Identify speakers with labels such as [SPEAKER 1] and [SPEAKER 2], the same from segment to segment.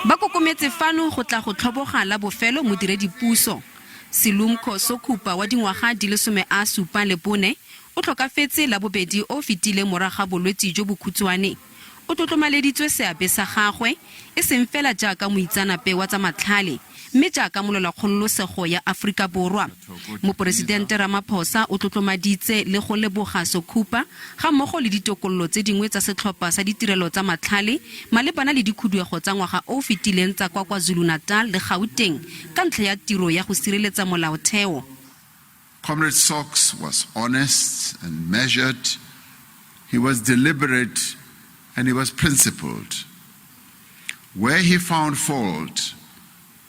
[SPEAKER 1] Ba kokometse fano go tla go tlhobogala bofelo modiredipuso Silumko Sokupa wa dingwaga di le 74 o tlhokafetse la bobedi o fetileng morago bolwetsi jo bokhutshwane. O tlotlomaleditswe seabe sa gagwe e seng fela jaaka moitsanape wa tsa matlhale mme jaaka mololakgololosego ya Afrika Borwa. Mopresidente Ramaphosa o tlotlomaditse le go leboga Sokupa ga mmogo le ditokololo tse dingwe tsa setlhopha sa ditirelo tsa matlhale malebana le dikhuduego tsa ngwaga o fetileng tsa kwa KwaZulu-Natal le Gauteng ka ntlha ya tiro ya go sireletsa molaotheo.
[SPEAKER 2] Comrade Soks was honest and measured. He was deliberate and he was principled. Where he found fault,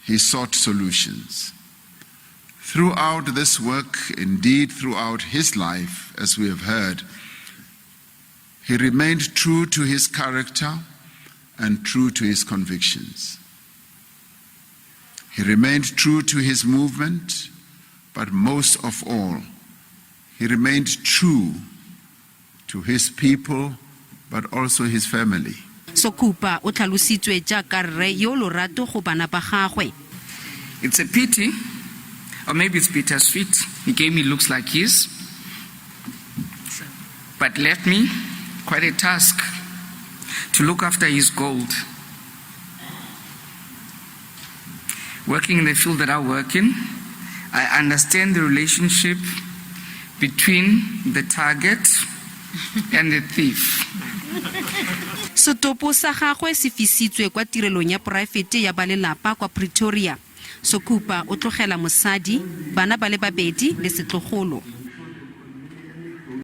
[SPEAKER 2] he sought solutions. Throughout this work, indeed throughout his life, as we have heard, he remained true to his character and true to his convictions. He remained true to his movement, but most of all, he remained true to his people, but also his family.
[SPEAKER 1] Sokupa o tlhalositswe jaaka rre yo lorato go bana ba gagwe.
[SPEAKER 3] It's a pity, or maybe it's bittersweet. He gave me looks like his, but left me quite a task to look after his gold. Working in the field that I work in, I understand the relationship between the target and the thief.
[SPEAKER 1] Sotopo sa gagwe se fisitswe kwa tirelong ya poraefete ya balelapa kwa Pretoria. Sokupa o tlogela mosadi, bana ba le babedi le setlogolo.